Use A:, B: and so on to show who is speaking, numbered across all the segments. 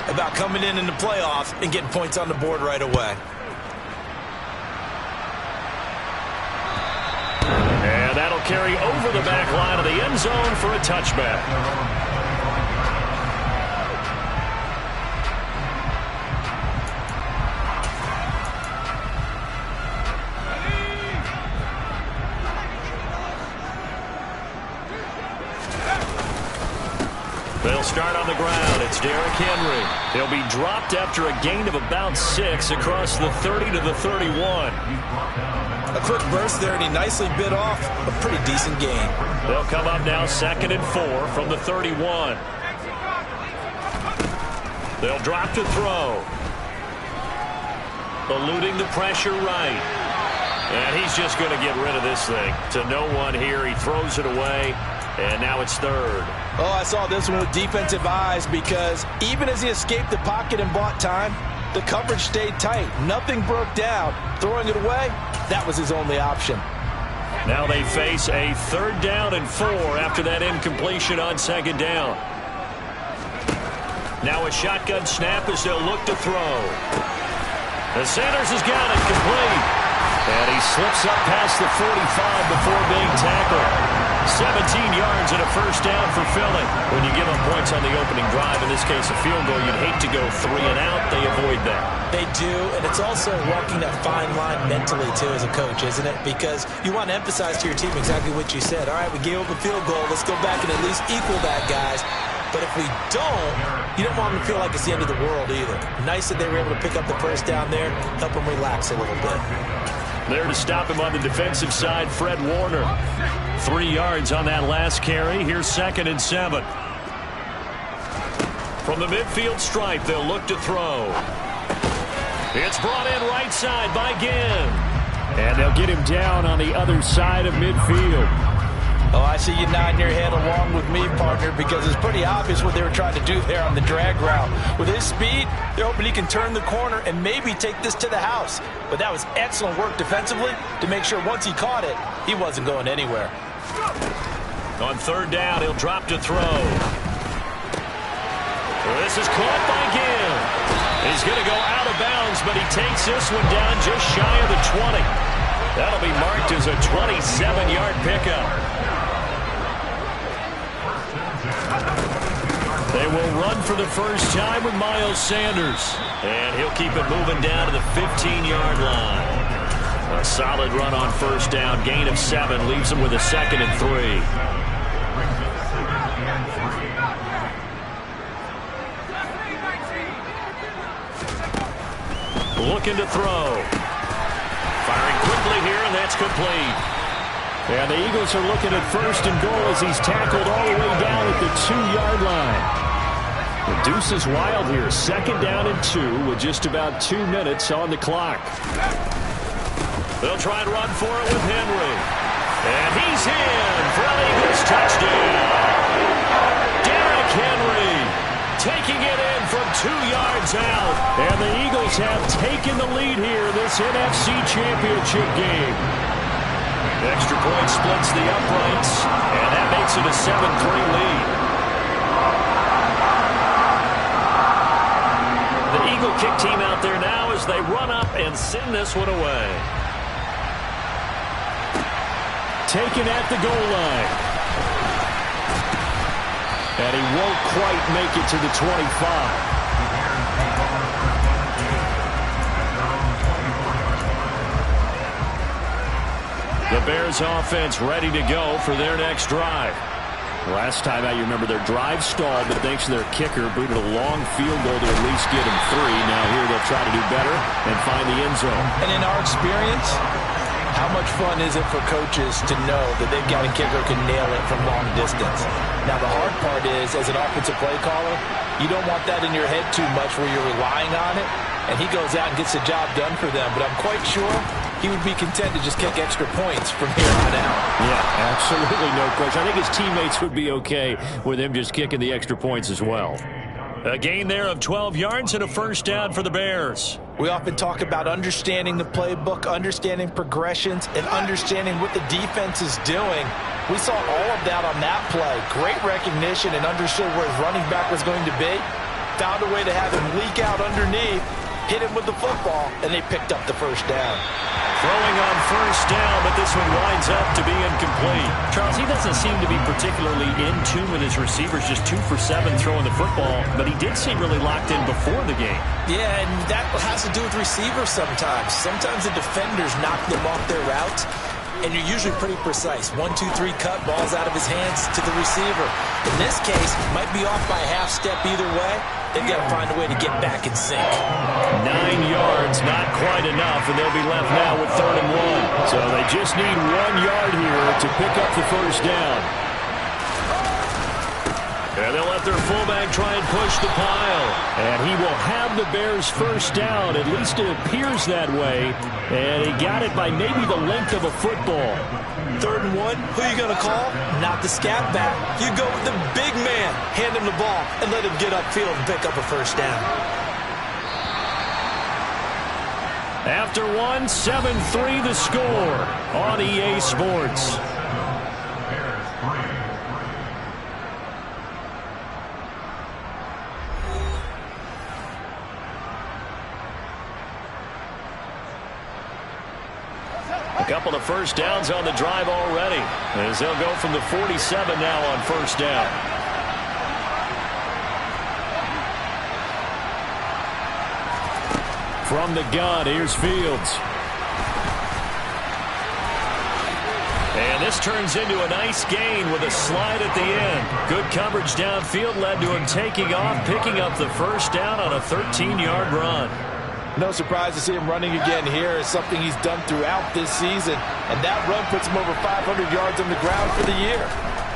A: about coming in the playoffs and getting points on the board right away.
B: And that'll carry over the back line of the end zone for a touchback. They'll start on the ground. It's Derrick Henry. He'll be dropped after a gain of about 6 across the 30 to the 31.
A: A quick burst there, and he nicely bit off a pretty decent gain.
B: They'll come up now 2nd and 4 from the 31. They'll drop to throw. Eluding the pressure right. And he's just going to get rid of this thing. To no one here. He throws it away. And now it's 3rd.
A: Oh, I saw this one with defensive eyes because even as he escaped the pocket and bought time, the coverage stayed tight. Nothing broke down. Throwing it away, that was his only option.
B: Now they face a 3rd down and 4 after that incompletion on 2nd down. Now a shotgun snap as they'll look to throw. And Sanders has got it complete. And he slips up past the 45 before being tackled. 17 yards and a 1st down for Philly. When you give up points on the opening drive, in this case a field goal, you'd hate to go 3 and out. They avoid that.
A: They do, and it's also walking that fine line mentally, too, as a coach, isn't it? Because you want to emphasize to your team exactly what you said. All right, we gave up a field goal. Let's go back and at least equal that, guys. But if we don't, you don't want them to feel like it's the end of the world either. Nice that they were able to pick up the 1st down there, help them relax a little bit.
B: There to stop him on the defensive side, Fred Warner. 3 yards on that last carry. Here's 2nd and 7. From the midfield stripe, they'll look to throw. It's brought in right side by Ginn. And they'll get him down on the other side of midfield.
A: Oh, I see you nodding your head along with me, partner, because it's pretty obvious what they were trying to do there on the drag route. With his speed, they're hoping he can turn the corner and maybe take this to the house. But that was excellent work defensively to make sure once he caught it, he wasn't going anywhere.
B: On 3rd down, he'll drop to throw. This is caught by Ginn. He's going to go out of bounds, but he takes this one down just shy of the 20. That'll be marked as a 27-yard pickup. They will run for the 1st time with Miles Sanders. And he'll keep it moving down to the 15-yard line. A solid run on 1st down. Gain of 7 leaves him with a 2nd and 3. Looking to throw. Firing quickly here, and that's complete. And the Eagles are looking at 1st and goal as he's tackled all the way down at the 2-yard line. The deuce is wild here. 2nd down and 2 with just about 2 minutes on the clock. They'll try and run for it with Henry. And he's in for an Eagles touchdown. Derrick Henry taking it in from 2 yards out. And the Eagles have taken the lead here in this NFC Championship game. Extra point splits the uprights, and that makes it a 7-3 lead. The Eagle kick team out there now as they run up and send this one away. Taken at the goal line. And he won't quite make it to the 25. The Bears offense ready to go for their next drive. Last time out, you remember their drive stalled, but thanks to their kicker, booted a long field goal to at least get him 3. Now here they'll try to do better and find the end zone.
A: And in our experience, how much fun is it for coaches to know that they've got a kicker who can nail it from long distance? Now the hard part is, as an offensive play caller, you don't want that in your head too much where you're relying on it, and he goes out and gets the job done for them. But I'm quite sure he would be content to just kick extra points from here on out.
B: Yeah, absolutely no question. I think his teammates would be okay with him just kicking the extra points as well. A gain there of 12 yards and a 1st down for the Bears.
A: We often talk about understanding the playbook, understanding progressions, and understanding what the defense is doing. We saw all of that on that play. Great recognition and understood where his running back was going to be. found a way to have him leak out underneath, hit him with the football, and they picked up the first down.
B: Throwing on first down, but this one winds up to be incomplete. Charles, he doesn't seem to be particularly in tune with his receivers, just 2 for 7 throwing the football, but he did seem really locked in before the game.
A: Yeah, and that has to do with receivers sometimes. Sometimes the defenders knock them off their route, and you're usually pretty precise. 1, 2, 3 cut, ball's out of his hands to the receiver. In this case, might be off by a half step either way. They've got to find a way to get back in sync.
B: 9 yards, not quite enough, and they'll be left now with 3rd and 1. So they just need 1 yard here to pick up the first down. And they'll let their fullback try and push the pile. And he will have the Bears first down. At least it appears that way. And he got it by maybe the length of a football.
A: 3rd and 1, who are you going to call? Not the scat back. You go with the big man. Hand him the ball and let him get upfield and pick up a first down.
B: After 1, 7-3 the score on EA Sports. A couple of first downs on the drive already, as they'll go from the 47 now on first down. From the gun, here's Fields. And this turns into a nice gain with a slide at the end. Good coverage downfield led to him taking off, picking up the first down on a 13-yard run.
A: No surprise to see him running again here. It's something he's done throughout this season. And that run puts him over 500 yards on the ground for the year.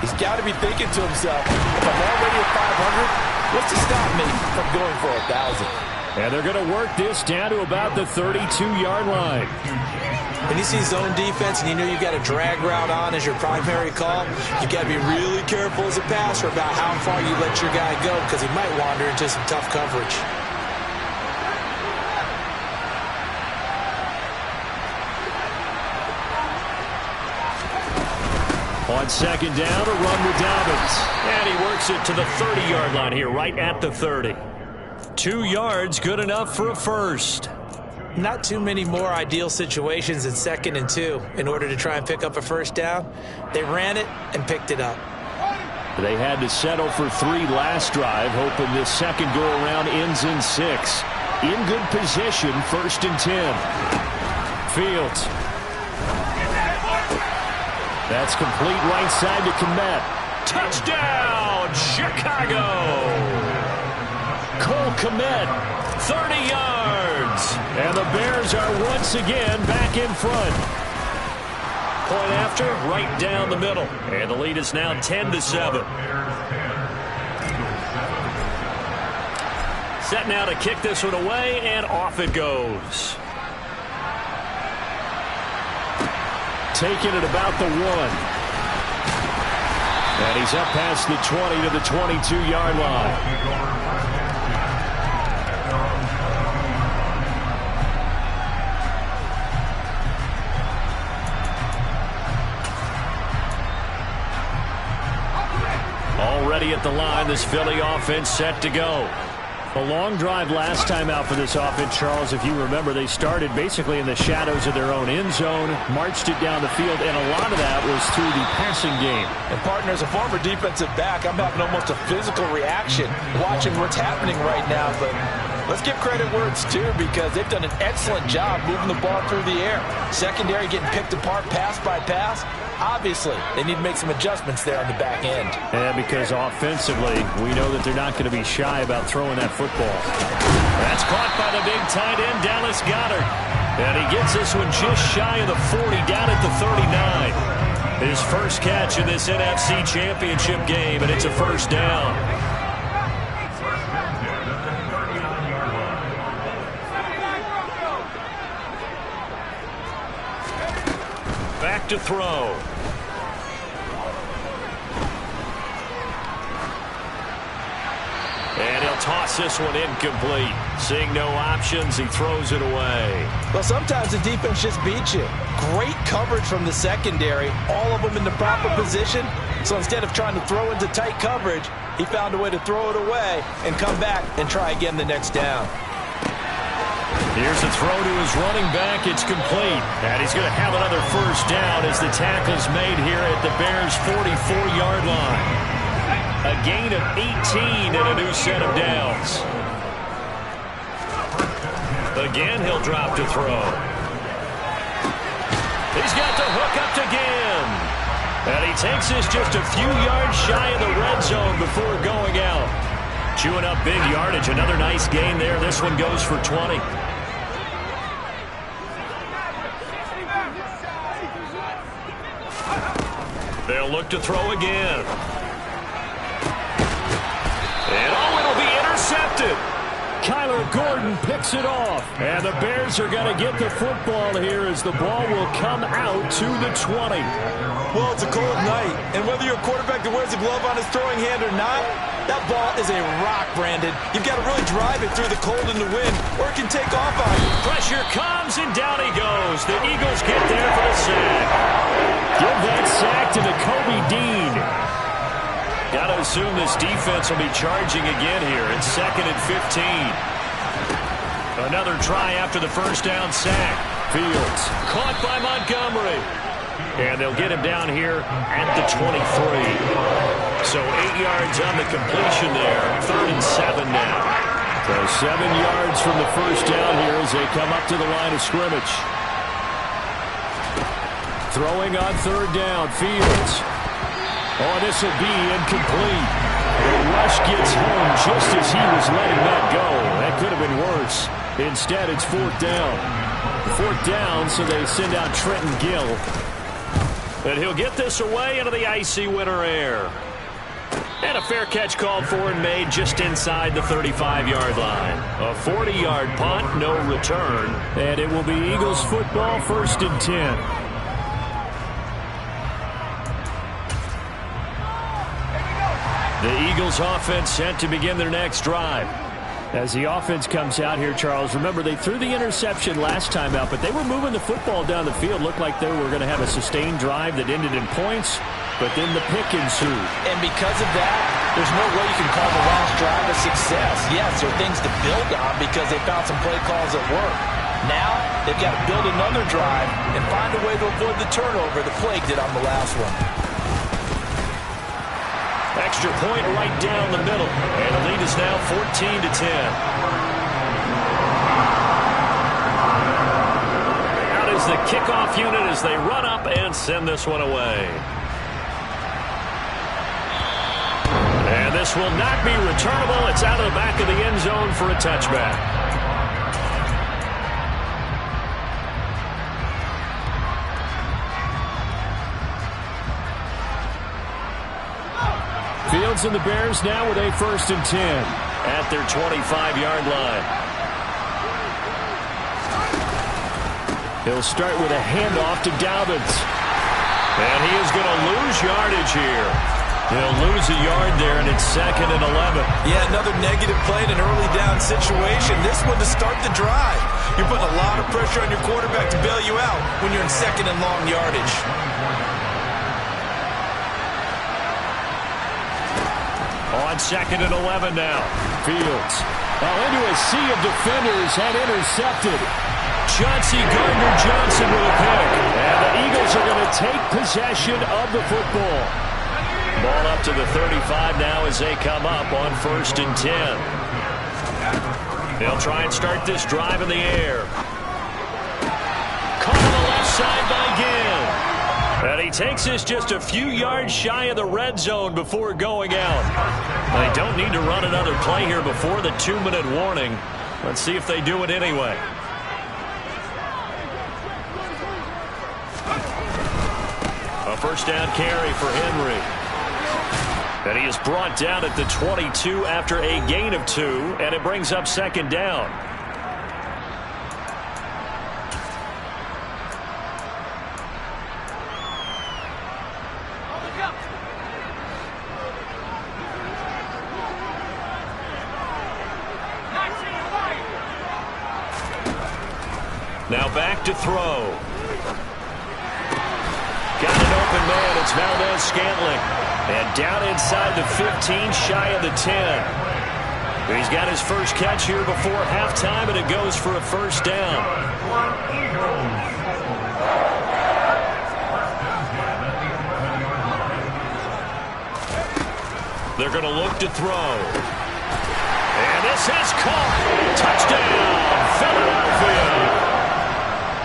A: He's got to be thinking to himself, if I'm already at 500, what's to stop me from going for 1,000?
B: And they're going to work this down to about the 32-yard line.
A: When you see zone defense and you know you've got a drag route on as your primary call, you've got to be really careful as a passer about how far you let your guy go, because he might wander into some tough coverage.
B: On second down, a run with Dobbins. And he works it to the 30-yard line here, right at the 30. 2 yards, good enough for a first.
A: Not too many more ideal situations in 2nd and 2 in order to try and pick up a first down. They ran it and picked it up.
B: They had to settle for 3 last drive, hoping this second go-around ends in 6. In good position, 1st and 10. Fields. That's complete right side to Kmet. Touchdown, Chicago! Cole Kmet, 30 yards. And the Bears are once again back in front. Point after, right down the middle. And the lead is now 10-7. Set now to kick this one away, and off it goes. Taking it about the 1. And he's up past the 20 to the 22-yard line. Already at the line, this Philly offense set to go. A long drive last time out for this offense, Charles. If you remember, they started basically in the shadows of their own end zone, marched it down the field, and a lot of that was through the passing game.
A: And, partner, as a former defensive back, I'm having almost a physical reaction watching what's happening right now. But let's give credit where it's due, because they've done an excellent job moving the ball through the air. Secondary getting picked apart pass by pass. Obviously, they need to make some adjustments there on the back end.
B: And because offensively, we know that they're not going to be shy about throwing that football. That's caught by the big tight end, Dallas Goedert. And he gets this one just shy of the 40, down at the 39. His first catch in this NFC Championship game, and it's a first down. Back to throw. And he'll toss this one incomplete. Seeing no options, he throws it away.
A: Well, sometimes the defense just beats you. Great coverage from the secondary. All of them in the proper position. So instead of trying to throw into tight coverage, he found a way to throw it away and come back and try again the next down.
B: Here's a throw to his running back. It's complete. And he's going to have another first down as the tackle's made here at the Bears' 44-yard line. A gain of 18 and a new set of downs. Again, he'll drop to throw. He's got the hook up to Ginn. And he takes this just a few yards shy of the red zone before going out. Chewing up big yardage. Another nice gain there. This one goes for 20. They'll look to throw again. And oh, it'll be intercepted. Kyler Gordon picks it off. And the Bears are going to get the football here as the ball will come out to the 20.
A: Well, it's a cold night, and whether you're a quarterback that wears a glove on his throwing hand or not, that ball is a rock, Brandon. You've got to really drive it through the cold and the wind, or it can take off on you.
B: Pressure comes, and down he goes. The Eagles get there for the sack. Give that sack to Nakobe Dean. Got to assume this defense will be charging again here. It's 2nd and 15. Another try after the first down sack. Fields caught by Montgomery. And they'll get him down here at the 23. So 8 yards on the completion there. 3rd and 7 now. So 7 yards from the first down here as they come up to the line of scrimmage. Throwing on 3rd down. Fields. Oh, this will be incomplete. The rush gets home just as he was letting that go. That could have been worse. Instead, it's 4th down. 4th down, so they send out Trenton Gill. And he'll get this away into the icy winter air. And a fair catch called for and made just inside the 35-yard line. A 40-yard punt, no return. And it will be Eagles football, 1st and 10. The Eagles offense set to begin their next drive. As the offense comes out here, Charles, remember they threw the interception last time out, but they were moving the football down the field. Looked like they were going to have a sustained drive that ended in points, but then the pick ensued.
A: And because of that, there's no way you can call the last drive a success. Yes, there are things to build on because they found some play calls that work. Now, they've got to build another drive and find a way to avoid the turnover that plagued it on the last one.
B: Extra point right down the middle. And the lead is now 14 to 10. Out is the kickoff unit as they run up and send this one away. And this will not be returnable. It's out of the back of the end zone for a touchback. Fields and the Bears now with a 1st and 10 at their 25-yard line. He'll start with a handoff to Dobbins. And he is going to lose yardage here. He'll lose a yard there, and it's 2nd and 11.
A: Yeah, another negative play in an early down situation. This one to start the drive. You're putting a lot of pressure on your quarterback to bail you out when you're in 2nd and long yardage.
B: On 2nd and 11 now. Fields. Into a sea of defenders and intercepted. Chauncey Gardner-Johnson with a pick. And the Eagles are going to take possession of the football. Ball up to the 35 now as they come up on 1st and 10. They'll try and start this drive in the air. Caught on the left side by Ginn. And he takes this just a few yards shy of the red zone before going out. They don't need to run another play here before the 2-minute warning. Let's see if they do it anyway. A first down carry for Henry. And he is brought down at the 22 after a gain of 2, and it brings up 2nd down. Now back to throw. Got an open man. It's Valdez Scantling. And down inside the 15, shy of the 10. He's got his first catch here before halftime, and it goes for a first down. They're going to look to throw. And this is caught. Touchdown, Philadelphia.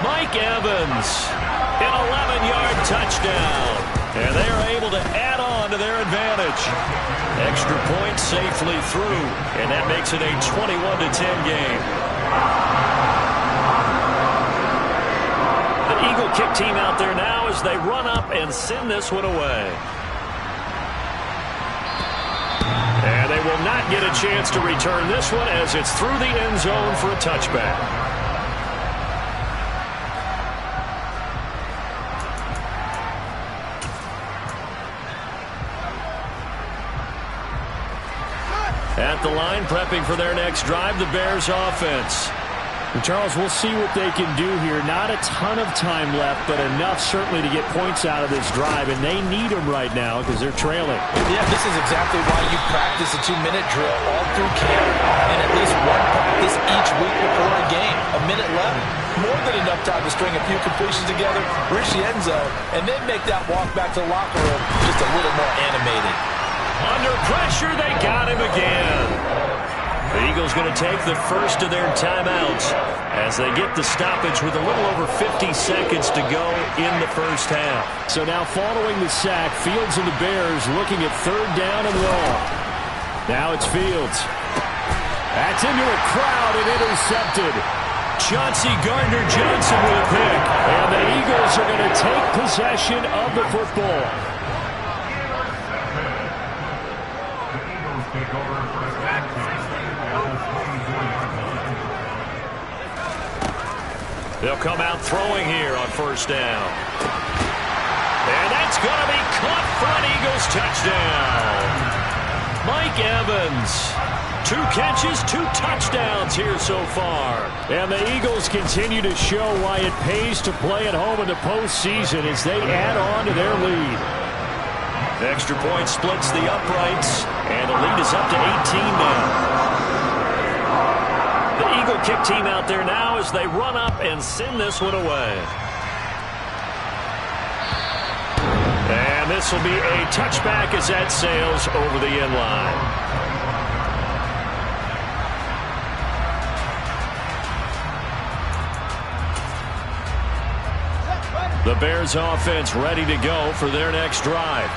B: Mike Evans, an 11-yard touchdown. And they are able to add on to their advantage. Extra point safely through, and that makes it a 21-10 game. The Eagle kick team out there now as they run up and send this one away. And they will not get a chance to return this one as it's through the end zone for a touchback. At the line, prepping for their next drive, the Bears offense.
C: And Charles, we'll see what they can do here. Not a ton of time left, but enough certainly to get points out of this drive, and they need them right now because they're trailing.
A: Yeah, this is exactly why you practice a 2-minute drill all through camp and at least one practice each week before a game. A minute left, more than enough time to string a few completions together, reach the end zone, and then make that walk back to the locker room just a little more animated.
B: Under pressure, they got him again. The Eagles going to take the first of their timeouts as they get the stoppage with a little over 50 seconds to go in the first half.
C: So now following the sack, Fields and the Bears looking at third down and long. Now it's Fields. That's into a crowd and intercepted.
B: Chauncey Gardner-Johnson with a pick.
C: And the Eagles are going to take possession of the football.
B: They'll come out throwing here on first down. And that's going to be caught for an Eagles touchdown. Mike Evans, 2 catches, 2 touchdowns here so far.
C: And the Eagles continue to show why it pays to play at home in the postseason as they add on to their lead.
B: The extra point splits the uprights, and the lead is up to 18 now. The Eagle kick team out there now as they run up and send this one away. And this will be a touchback as that sails over the end line. The Bears offense ready to go for their next drive.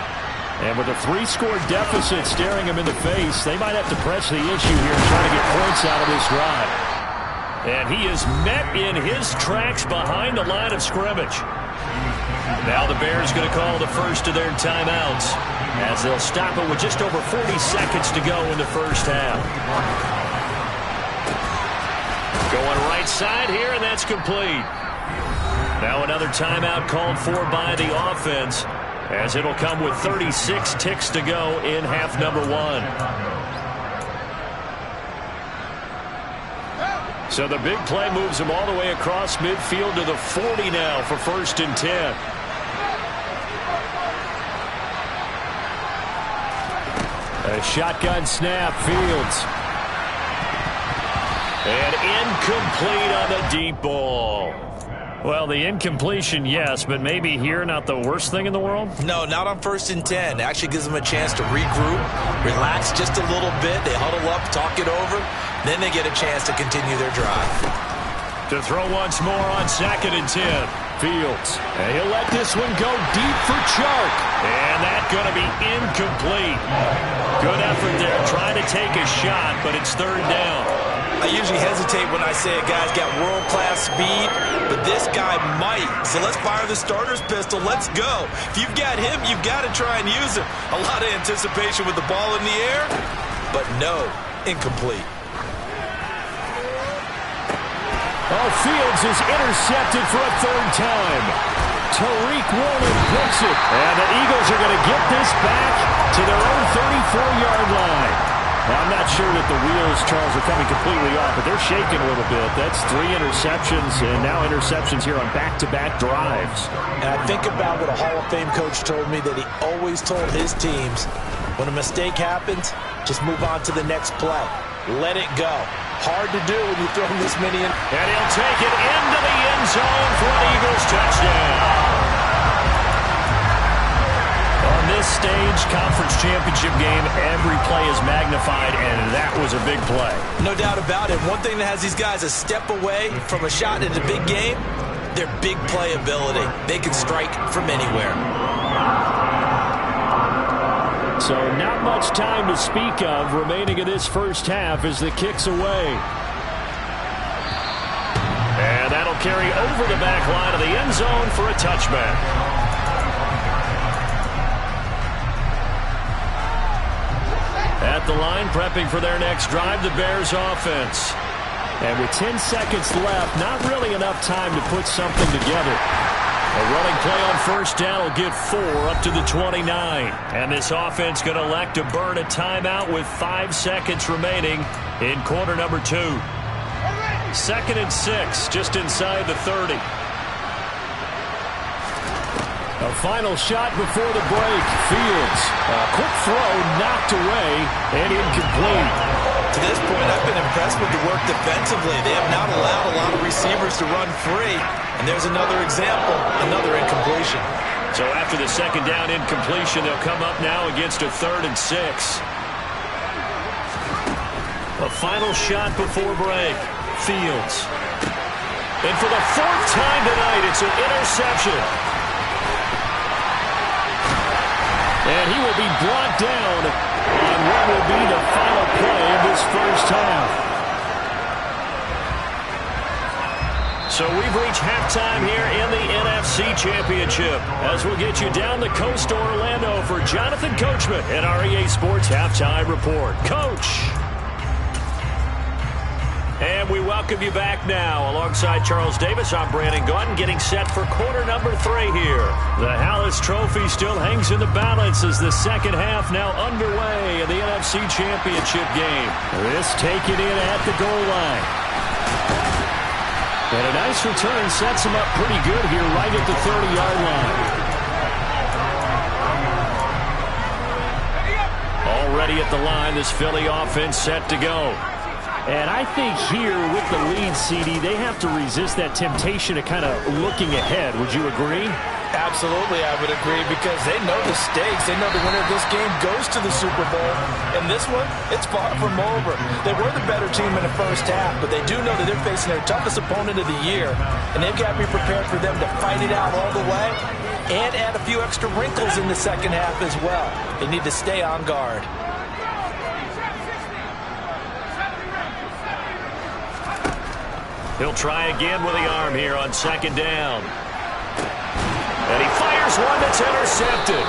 B: And with a 3-score deficit staring them in the face, they might have to press the issue here and try to get points out of this drive. And he is met in his tracks behind the line of scrimmage. Now the Bears going to call the first of their timeouts as they'll stop it with just over 40 seconds to go in the first half. Going right side here, and that's complete. Now another timeout called for by the offense, as it'll come with 36 ticks to go in half number 1. So the big play moves them all the way across midfield to the 40 now for 1st and 10.
C: A shotgun snap, Fields.
B: And incomplete on the deep ball. Well, the incompletion, yes, but maybe here not the worst thing in the world?
A: No, not on 1st and 10. It actually gives them a chance to regroup, relax just a little bit. They huddle up, talk it over. Then they get a chance to continue their drive.
B: To throw once more on 2nd and 10.
C: Fields. And he'll let this one go deep for Chark.
B: And that's going to be incomplete. Good effort there trying to take a shot, but it's 3rd down.
A: I usually hesitate when I say a guy's got world-class speed, but this guy might. So let's fire the starter's pistol. Let's go. If you've got him, you've got to try and use him. A lot of anticipation with the ball in the air, but no, incomplete.
C: Oh, Fields is intercepted for a 3rd time. Tariq Woolen picks it. And the Eagles are going to get this back to their own 34-yard line.
B: Now, I'm not sure that the wheels, Charles, are coming completely off, but they're shaking a little bit. That's 3 interceptions, and now interceptions here on back-to-back drives.
A: And I think about what a Hall of Fame coach told me that he always told his teams, when a mistake happens, just move on to the next play. Let it go. Hard to do when you throw this many in.
B: And he'll take it into the end zone for an Eagles touchdown. On this stage, conference championship game, every play is magnified, and that was a big play.
A: No doubt about it. One thing that has these guys a step away from a shot in a big game, their big play ability. They can strike from anywhere.
B: So not much time to speak of remaining in this first half as the kick's away. And that'll carry over the back line of the end zone for a touchback. At the line, prepping for their next drive, the Bears offense. And with 10 seconds left, not really enough time to put something together. A running play on first down will get 4 up to the 29. And this offense going to elect to burn a timeout with 5 seconds remaining in quarter number 2. 2nd and 6, just inside the 30. A final shot before the break. Fields. A quick throw knocked away and incomplete.
A: To this point, I've been impressed with the work defensively. They have not allowed a lot of receivers to run free. And there's another example, another incompletion.
B: So after the second down incompletion, they'll come up now against a 3rd and 6. A final shot before break. Fields. And for the 4th time tonight, it's an interception. And he will be brought down on what will be the final play of this first half. So we've reached halftime here in the NFC Championship as we'll get you down the coast to Orlando for Jonathan Coachman and our EA Sports Halftime Report. Coach! And we welcome you back now. Alongside Charles Davis, I'm Brandon Gaudin, getting set for quarter number 3 here. The Hallis Trophy still hangs in the balance as the second half now underway in the NFC Championship game. This taken in at the goal line. And a nice return sets him up pretty good here right at the 30-yard line. Already at the line, this Philly offense set to go. And I think here with the lead, CD, they have to resist that temptation of kind of looking ahead. Would you agree?
A: Absolutely, I would agree, because they know the stakes. They know the winner of this game goes to the Super Bowl. And this one, it's far from over. They were the better team in the first half, but they do know that they're facing their toughest opponent of the year. And they've got to be prepared for them to fight it out all the way and add a few extra wrinkles in the second half as well. They need to stay on guard.
B: He'll try again with the arm here on second down. And he fires one that's intercepted.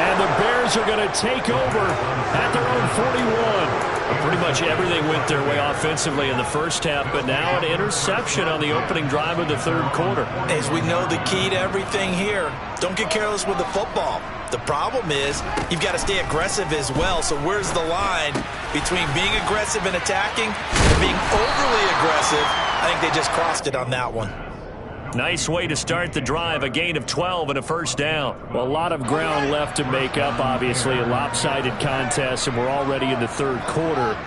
B: And the Bears are going to take over at their own 41. Pretty much everything went their way offensively in the first half, but now an interception on the opening drive of the third quarter.
A: As we know, the key to everything here, don't get careless with the football. The problem is you've got to stay aggressive as well. So where's the line between being aggressive and attacking and being overly aggressive? I think they just crossed it on that one.
B: Nice way to start the drive, a gain of 12 and a first down. Well, a lot of ground left to make up, obviously, a lopsided contest, and we're already in the third quarter.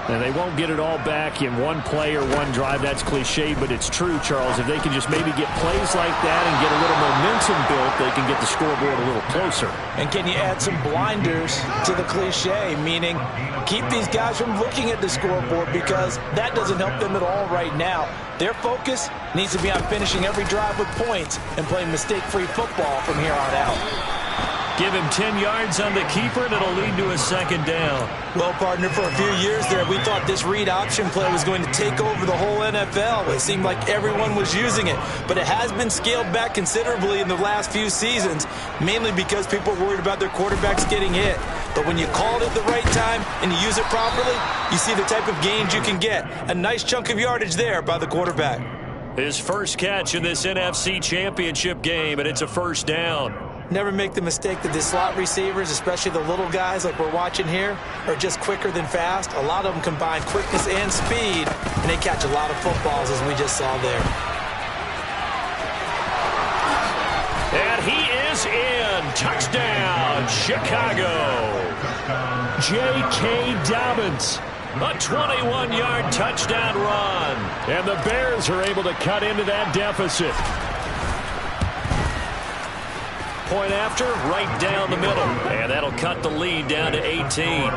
B: And they won't get it all back in one play or one drive. That's cliche, but it's true, Charles. If they can just maybe get plays like that and get a little momentum built, they can get the scoreboard a little closer.
A: And can you add some blinders to the cliche, meaning keep these guys from looking at the scoreboard, because that doesn't help them at all right now. Their focus needs to be on finishing every drive with points and playing mistake-free football from here on out.
B: Give him 10 yards on the keeper, and it'll lead to a second down.
A: Well, partner, for a few years there, we thought this read option play was going to take over the whole NFL. It seemed like everyone was using it, but it has been scaled back considerably in the last few seasons, mainly because people are worried about their quarterbacks getting hit. But when you call it at the right time and you use it properly, you see the type of gains you can get. A nice chunk of yardage there by the quarterback.
B: His first catch in this NFC Championship game, and it's a first down.
A: Never make the mistake that the slot receivers, especially the little guys like we're watching here, are just quicker than fast. A lot of them combine quickness and speed, and they catch a lot of footballs, as we just saw there.
B: And he is in. Touchdown, Chicago. J.K. Dobbins. A 21-yard touchdown run. And the Bears are able to cut into that deficit. Point after, right down the middle. And that'll cut the lead down to 18.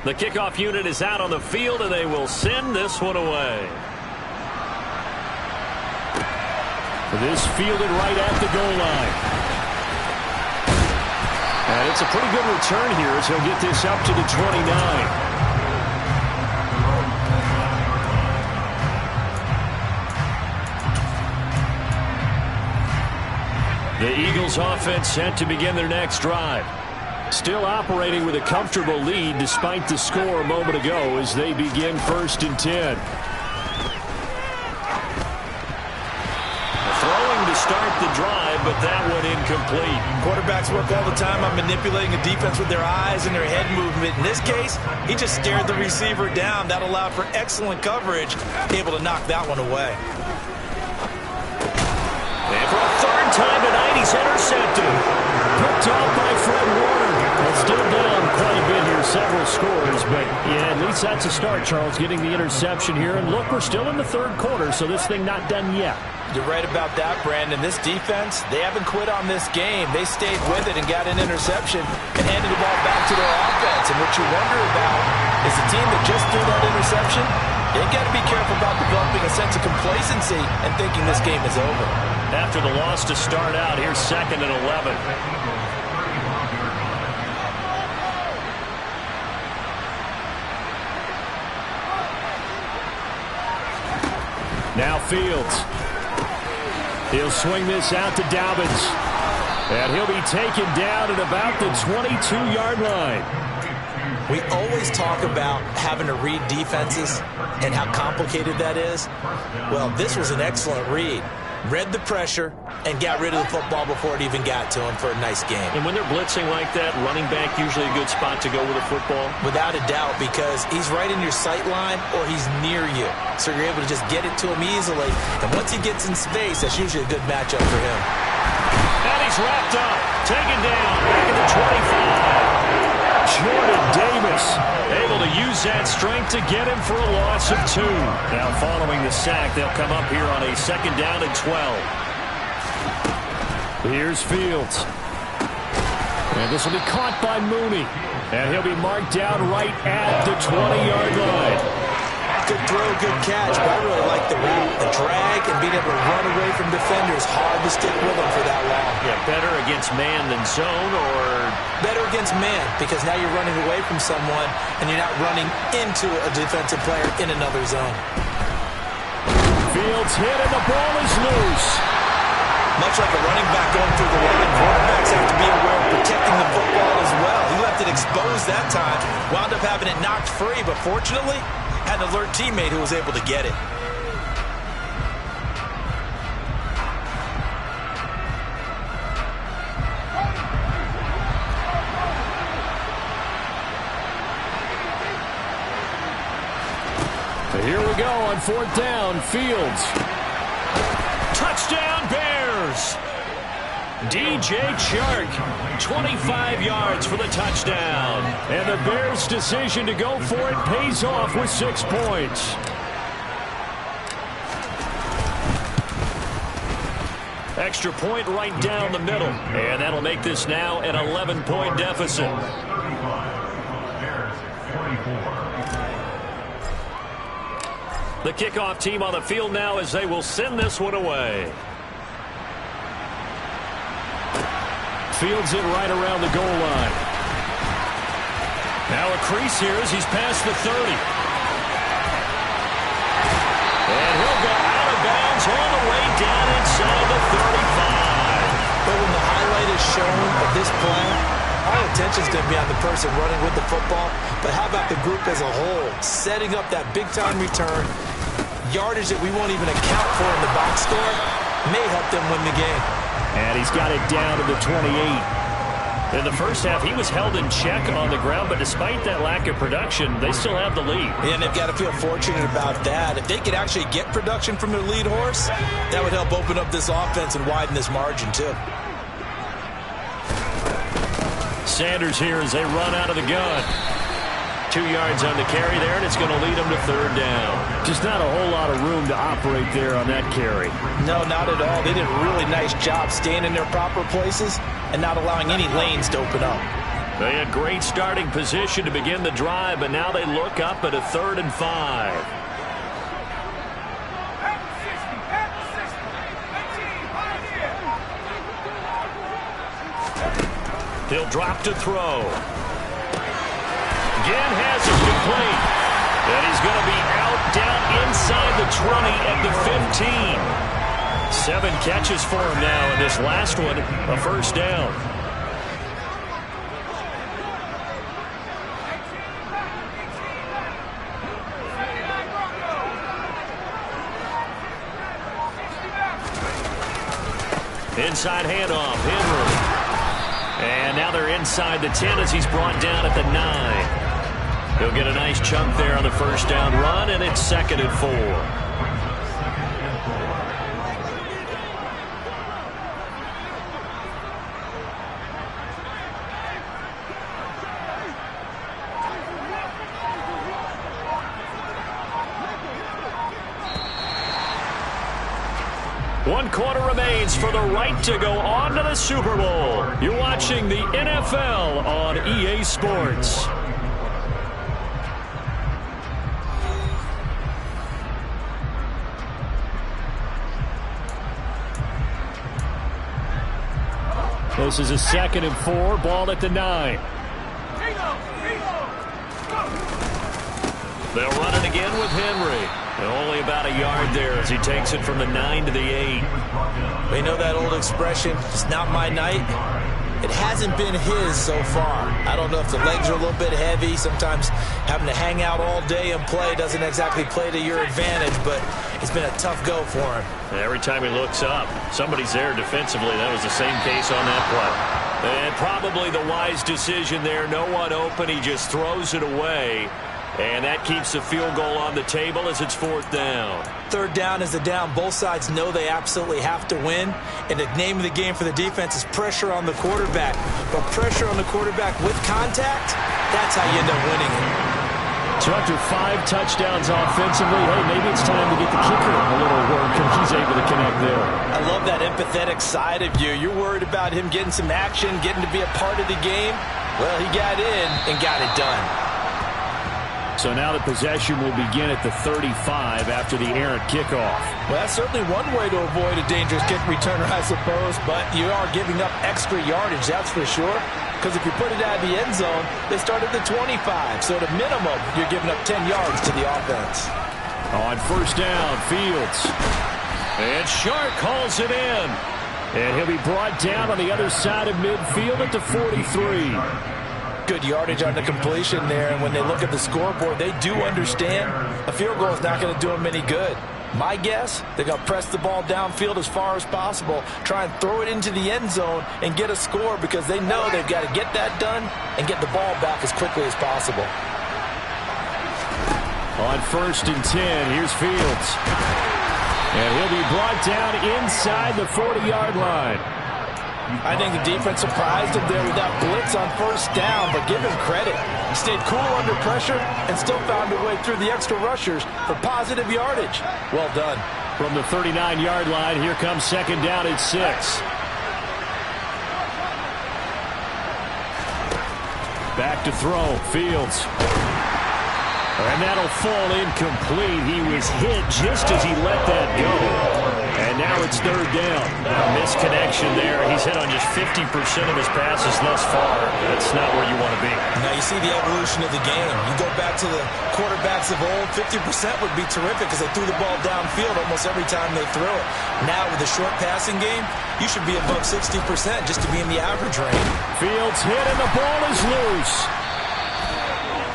B: The kickoff unit is out on the field, and they will send this one away. This fielded right at the goal line. And it's a pretty good return here as he'll get this up to the 29. The Eagles offense set to begin their next drive. Still operating with a comfortable lead despite the score a moment ago as they begin 1st and 10. Throwing to start the drive, but that one incomplete.
A: Quarterbacks work all the time on manipulating a defense with their eyes and their head movement. In this case, he just stared the receiver down. That allowed for excellent coverage, able to knock that one away.
B: And for a third time tonight, he's intercepted. Picked off by Fred Warner. Well, still down quite a bit here, several scores, but yeah, at least that's a start, Charles, getting the interception here. And look, we're still in the third quarter, so this thing not done yet.
A: You're right about that, Brandon. This defense, they haven't quit on this game. They stayed with it and got an interception and handed the ball back to their offense. And what you wonder about is the team that just threw that interception, they got to be careful about developing a sense of complacency and thinking this game is over.
B: After the loss to start out, here's 2nd and 11. Now Fields. He'll swing this out to Dobbins. And he'll be taken down at about the 22-yard line.
A: We always talk about having to read defenses and how complicated that is. Well, this was an excellent read. Read the pressure and got rid of the football before it even got to him for a nice game.
B: And when they're blitzing like that, running back usually a good spot to go with a football?
A: Without a doubt, because he's right in your sight line or he's near you. So you're able to just get it to him easily. And once he gets in space, that's usually a good matchup for him.
B: And he's wrapped up. Taken down. Back at the 25. Jordan Davis able to use that strength to get him for a loss of 2. Now following the sack, they'll come up here on a 2nd down and 12. Here's Fields. And this will be caught by Mooney. And he'll be marked down right at the 20-yard line.
A: Good throw, good catch, but I really like the route. The drag and being able to run away from defenders, hard to stick with them for that long.
B: Yeah, better against man than zone, or?
A: Better against man, because now you're running away from someone and you're not running into a defensive player in another zone.
B: Fields hit and the ball is loose.
A: Much like a running back going through the line, quarterbacks have to be aware of protecting the football as well. He left it exposed that time, wound up having it knocked free, but fortunately, had an alert teammate who was able to get it.
B: Here we go on 4th down. Fields. Touchdown Bears. DJ Chark, 25 yards for the touchdown. And the Bears' decision to go for it pays off with 6 points. Extra point right down the middle. And that'll make this now an 11-point deficit. The kickoff team on the field now as they will send this one away. Fields it right around the goal line. Now a crease here as he's past the 30. And he'll go out of bounds all the way down inside the 35.
A: But when the highlight is shown of this play, all attention is going to be on the person running with the football. But how about the group as a whole? Setting up that big-time return, yardage that we won't even account for in the box score may help them win the game.
B: And he's got it down to the 28. In the first half, he was held in check on the ground, but despite that lack of production, they still have the lead.
A: And they've got to feel fortunate about that. If they could actually get production from their lead horse, that would help open up this offense and widen this margin, too.
B: Sanders here as they run out of the gun. 2 yards on the carry there, and it's going to lead them to third down.
C: Just not a whole lot of room to operate there on that carry.
A: No, not at all. They did a really nice job staying in their proper places and not allowing any lanes to open up.
B: They had great starting position to begin the drive, but now they look up at a 3rd and 5. He'll drop to throw. Again has it complete. And he's going to be out down inside the 20 at the 15. 7 catches for him now, and this last one, a first down. Inside handoff, Henry. And now they're inside the 10 as he's brought down at the 9. He'll get a nice chunk there on the first down run, and it's 2nd and 4. One quarter remains for the right to go on to the Super Bowl. You're watching the NFL on EA Sports.
C: This is a 2nd and 4, ball at the 9.
B: They'll run it again with Henry. And only about a yard there as he takes it from the 9 to the 8.
A: We know that old expression, it's not my night. It hasn't been his so far. I don't know if the legs are a little bit heavy. Sometimes having to hang out all day and play doesn't exactly play to your advantage, but it's been a tough go for him.
B: And every time he looks up, somebody's there defensively. That was the same case on that play. And probably the wise decision there. No one open. He just throws it away. And that keeps the field goal on the table as it's 4th down.
A: 3rd down is the down. Both sides know they absolutely have to win. And the name of the game for the defense is pressure on the quarterback. But pressure on the quarterback with contact, that's how you end up winning it.
C: So after 5 touchdowns offensively, hey, maybe it's time to get the kicker a little work, and he's able to connect there.
A: I love that empathetic side of you. You're worried about him getting some action, getting to be a part of the game. Well, he got in and got it done.
C: So now the possession will begin at the 35 after the errant kickoff.
A: Well, that's certainly one way to avoid a dangerous kick returner, I suppose, but you are giving up extra yardage, that's for sure. Because if you put it out of the end zone, they start at the 25. So at a minimum, you're giving up 10 yards to the offense.
C: On first down, Fields.
B: And Shark calls it in.
C: And he'll be brought down on the other side of midfield at the 43.
A: Good yardage on the completion there, and when they look at the scoreboard, they do understand a field goal is not going to do them any good. My guess, they're going to press the ball downfield as far as possible, try and throw it into the end zone and get a score because they know they've got to get that done and get the ball back as quickly as possible.
C: On 1st and 10, here's Fields. And he'll be brought down inside the 40-yard line.
A: I think the defense surprised him there with that blitz on first down, but give him credit. He stayed cool under pressure and still found a way through the extra rushers for positive yardage. Well done.
C: From the 39-yard line, here comes 2nd down at 6. Back to throw, Fields. And that'll fall incomplete. He was hit just as he let that go. And now it's 3rd down.
B: A misconnection there. He's hit on just 50% of his passes thus far. That's not where you want to be.
A: Now you see the evolution of the game. You go back to the quarterbacks of old, 50% would be terrific because they threw the ball downfield almost every time they threw it. Now with the short passing game, you should be above 60% just to be in the average range.
C: Fields hit and the ball is loose.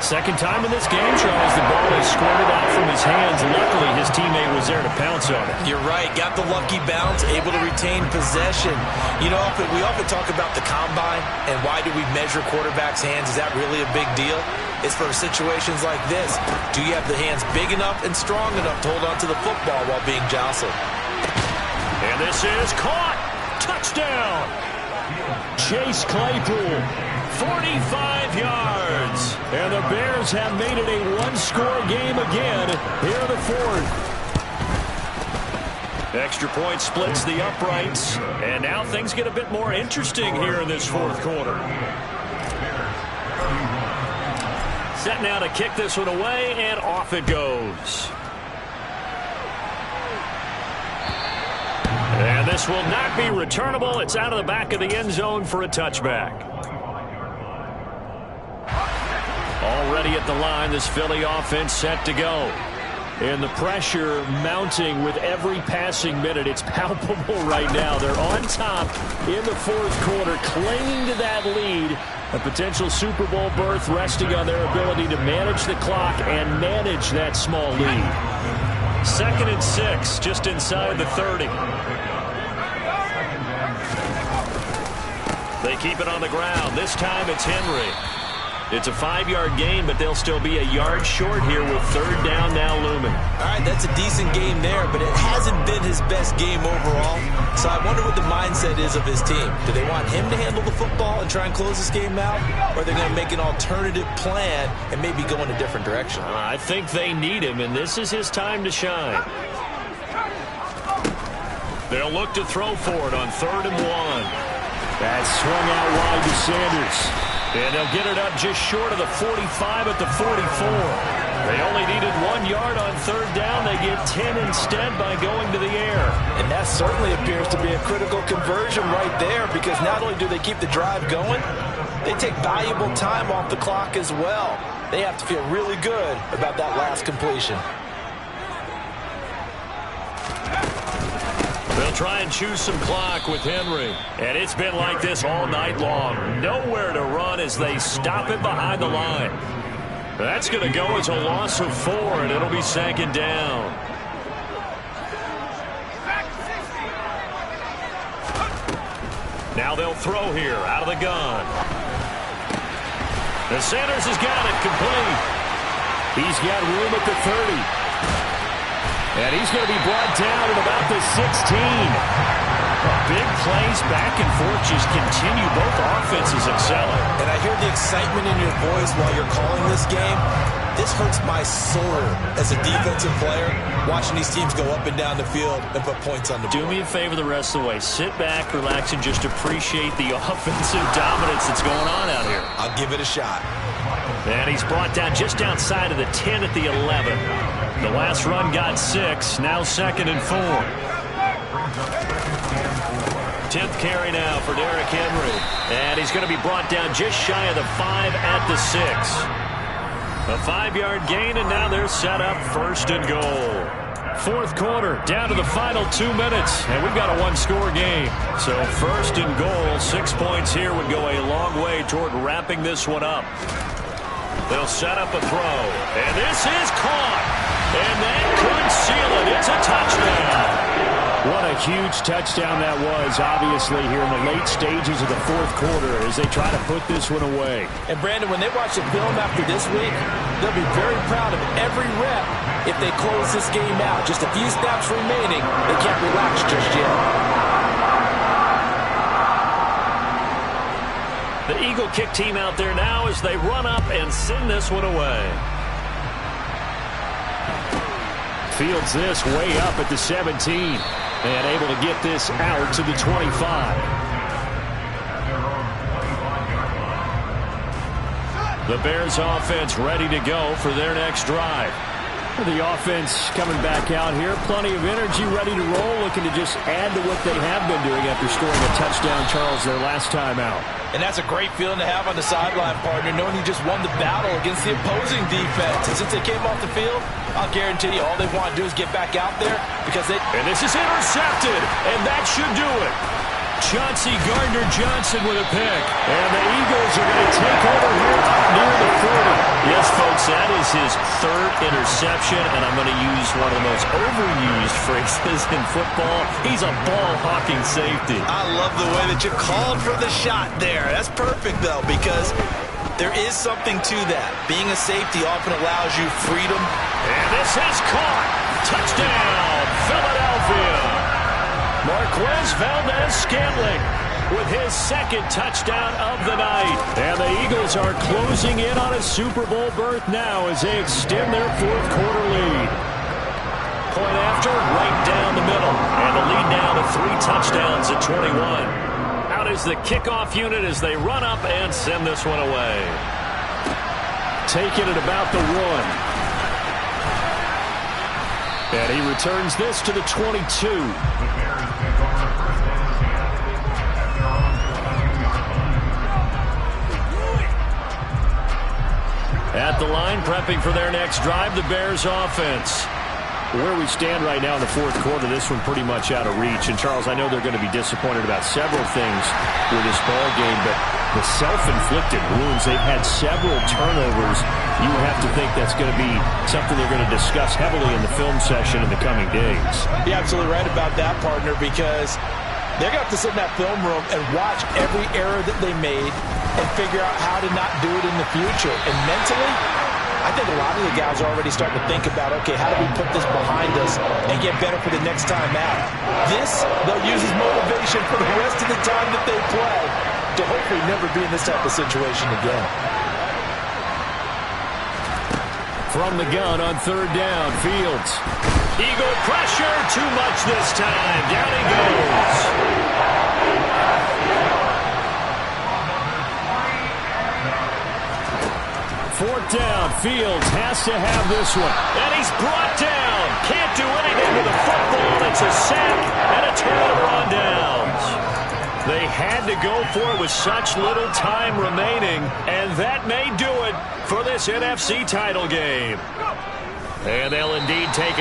B: Second time in this game, Charles, the ball is squirted out from his hands. Luckily, his teammate was there to pounce on it.
A: You're right. Got the lucky bounce, able to retain possession. You know, we often talk about the combine and why do we measure quarterbacks' hands. Is that really a big deal? It's for situations like this. Do you have the hands big enough and strong enough to hold on to the football while being jostled?
B: And this is caught. Touchdown. Chase Claypool, 45 yards. And the Bears have made it a one-score game again here in the fourth. Extra point splits the uprights. And now things get a bit more interesting here in this fourth quarter. Set now to kick this one away, and off it goes. And this will not be returnable. It's out of the back of the end zone for a touchback. Already at the line, this Philly offense set to go. And the pressure mounting with every passing minute. It's palpable right now. They're on top in the fourth quarter, clinging to that lead. A potential Super Bowl berth resting on their ability to manage the clock and manage that small lead. 2nd and 6, just inside the 30. They keep it on the ground. This time it's Henry. It's a 5-yard gain, but they'll still be a yard short here with 3rd down now looming.
A: All right, that's a decent game there, but it hasn't been his best game overall. So I wonder what the mindset is of his team. Do they want him to handle the football and try and close this game out? Or are they going to make an alternative plan and maybe go in a different direction?
B: I think they need him, and this is his time to shine. They'll look to throw for it on 3rd and 1. That's swung out wide to Sanders. And they'll get it up just short of the 45 at the 44. They only needed 1 yard on 3rd down. They get 10 instead by going to the air.
A: And that certainly appears to be a critical conversion right there, because not only do they keep the drive going, they take valuable time off the clock as well. They have to feel really good about that last completion.
B: They'll try and choose some clock with Henry. And it's been like this all night long. Nowhere to run as they stop it behind the line. That's going to go as a loss of 4, and it'll be 2nd down. Now they'll throw here out of the gun. The Sanders has got it complete. He's got room at the 30. And he's going to be brought down at about the 16. Big plays back and forth just continue. Both offenses excelling.
A: And I hear the excitement in your voice while you're calling this game. This hurts my soul as a defensive player, watching these teams go up and down the field and put points on the board.
B: Do me a favor the rest of the way. Sit back, relax, and just appreciate the offensive dominance that's going on out here.
A: I'll give it a shot.
B: And he's brought down just outside of the 10 at the 11. The last run got 6. Now 2nd and 4. 10th carry now for Derrick Henry. And he's going to be brought down just shy of the 5 at the 6. A 5-yard gain, and now they're set up 1st and goal. Fourth quarter, down to the final 2 minutes, and we've got a one-score game. So 1st and goal, 6 points here would go a long way toward wrapping this one up. They'll set up a throw, and this is caught. And that could seal it. It's a touchdown. What a huge touchdown that was, obviously, here in the late stages of the fourth quarter as they try to put this one away.
A: And, Brandon, when they watch the film after this week, they'll be very proud of every rep if they close this game out. Just a few snaps remaining. They can't relax just yet.
B: The Eagle kick team out there now as they run up and send this one away. Fields this way up at the 17 and able to get this out to the 25. The Bears offense ready to go for their next drive. The offense coming back out here. Plenty of energy, ready to roll, looking to just add to what they have been doing after scoring a touchdown, Charles, their last time out.
A: And that's a great feeling to have on the sideline, partner, knowing you just won the battle against the opposing defense. And since they came off the field, I'll guarantee you all they want to do is get back out there because they...
B: And this is intercepted, and that should do it. Chauncey Gardner-Johnson with a pick. And the Eagles are going to take over here up near the 40. Yes, Folks, that is his third interception, and I'm going to use one of the most overused phrases in football. He's a ball-hawking safety.
A: I love the way that you called for the shot there. That's perfect, though, because there is something to that. Being a safety often allows you freedom.
B: And this is caught. Touchdown, Philadelphia. Marquez Valdez-Scantling with his second touchdown of the night. And the Eagles are closing in on a Super Bowl berth now as they extend their fourth quarter lead. Point after, right down the middle. And the lead now to 3 touchdowns at 21. Out is the kickoff unit as they run up and send this one away. Taking it about the 1. And he returns this to the 22. At the line, prepping for their next drive, the Bears offense. Where we stand right now in the fourth quarter, this one pretty much out of reach. And, Charles, I know they're going to be disappointed about several things with this ball game, but the self-inflicted wounds, they've had several turnovers. You have to think that's going to be something they're going to discuss heavily in the film session in the coming days.
A: You're absolutely right about that, partner, because they're going to have to sit in that film room and watch every error that they made and figure out how to not do it in the future. And mentally, I think a lot of the guys are already starting to think about, okay, how do we put this behind us and get better for the next time out? This, they'll use as motivation for the rest of the time that they play to hopefully never be in this type of situation again.
B: From the gun on third down, Fields. Eagle pressure, too much this time. Down he goes. Fourth down, Fields has to have this one. And he's brought down. Can't do anything with the football. It's a sack and a turnover on downs. They had to go for it with such little time remaining, and that may do it for this NFC title game. And they'll indeed take it.